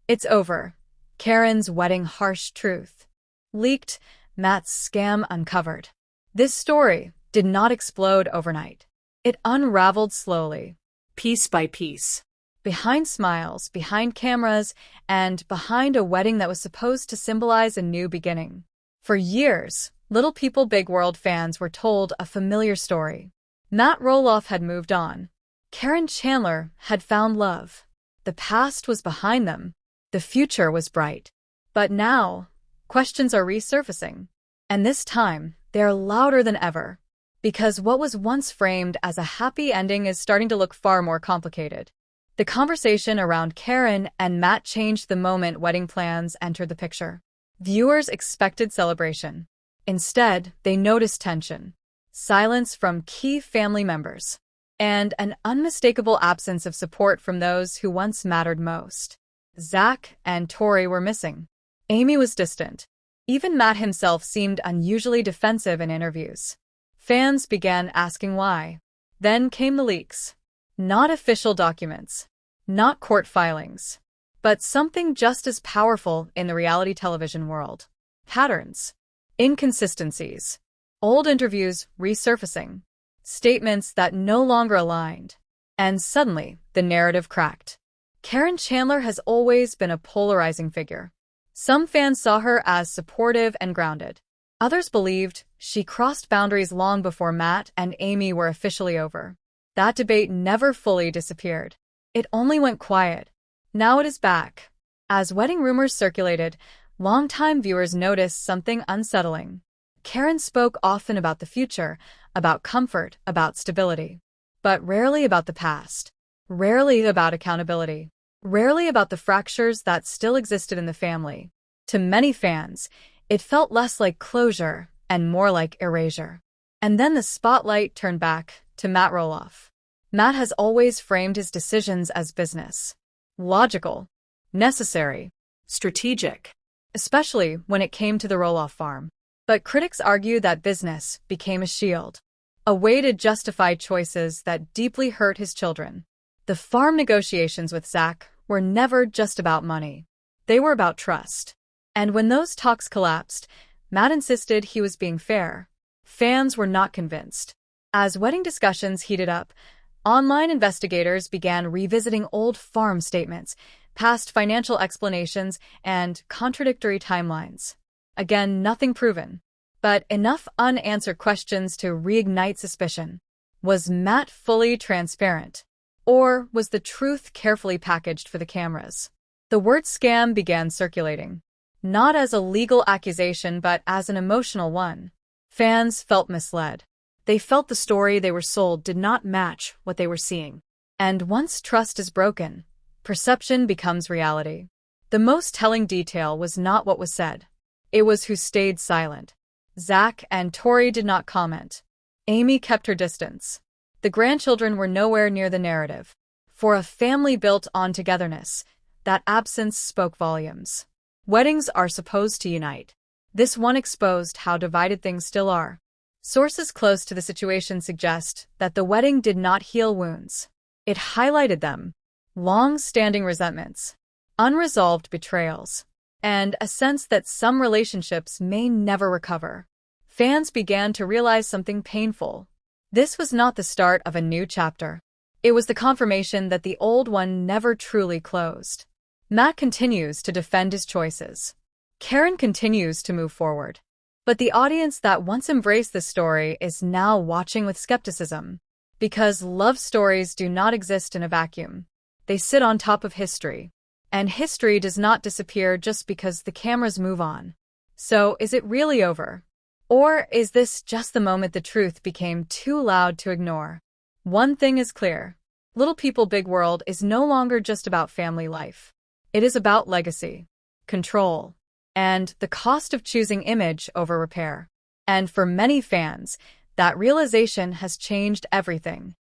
It's over. Caryn's wedding harsh truth. Leaked, Matt's scam uncovered. This story did not explode overnight. It unraveled slowly, piece by piece. Behind smiles, behind cameras, and behind a wedding that was supposed to symbolize a new beginning. For years, Little People Big World fans were told a familiar story. Matt Roloff had moved on. Caryn Chandler had found love. The past was behind them. The future was bright. But now, questions are resurfacing. And this time, they are louder than ever. Because what was once framed as a happy ending is starting to look far more complicated. The conversation around Caryn and Matt changed the moment wedding plans entered the picture. Viewers expected celebration. Instead, they noticed tension, silence from key family members, and an unmistakable absence of support from those who once mattered most. Zach and Tori were missing. Amy was distant. Even Matt himself seemed unusually defensive in interviews. Fans began asking why. Then came the leaks. Not official documents, not court filings, but something just as powerful in the reality television world. Patterns, inconsistencies, old interviews resurfacing, statements that no longer aligned. And suddenly, the narrative cracked. Caryn Chandler has always been a polarizing figure. Some fans saw her as supportive and grounded. Others believed she crossed boundaries long before Matt and Amy were officially over. That debate never fully disappeared. It only went quiet. Now it is back. As wedding rumors circulated, longtime viewers noticed something unsettling. Caryn spoke often about the future, about comfort, about stability. But rarely about the past. Rarely about accountability. Rarely about the fractures that still existed in the family. To many fans, it felt less like closure and more like erasure. And then the spotlight turned back to Matt Roloff. Matt has always framed his decisions as business. Logical, necessary, strategic, especially when it came to the Roloff farm. But critics argue that business became a shield, a way to justify choices that deeply hurt his children. The farm negotiations with Zach were never just about money. They were about trust. And when those talks collapsed, Matt insisted he was being fair. Fans were not convinced. As wedding discussions heated up, online investigators began revisiting old farm statements, past financial explanations, and contradictory timelines. Again, nothing proven, but enough unanswered questions to reignite suspicion. Was Matt fully transparent? Or was the truth carefully packaged for the cameras? The word scam began circulating, not as a legal accusation but as an emotional one. Fans felt misled. They felt the story they were sold did not match what they were seeing. And once trust is broken, perception becomes reality. The most telling detail was not what was said. It was who stayed silent. Zach and Tori did not comment. Amy kept her distance. The grandchildren were nowhere near the narrative. For a family built on togetherness, that absence spoke volumes. Weddings are supposed to unite. This one exposed how divided things still are. Sources close to the situation suggest that the wedding did not heal wounds. It highlighted them. Long-standing resentments, unresolved betrayals, and a sense that some relationships may never recover. Fans began to realize something painful. This was not the start of a new chapter. It was the confirmation that the old one never truly closed. Matt continues to defend his choices. Caryn continues to move forward. But the audience that once embraced the story is now watching with skepticism. Because love stories do not exist in a vacuum. They sit on top of history. And history does not disappear just because the cameras move on. So, is it really over? Or is this just the moment the truth became too loud to ignore? One thing is clear. Little People Big World is no longer just about family life. It is about legacy, control, and the cost of choosing image over repair. And for many fans, that realization has changed everything.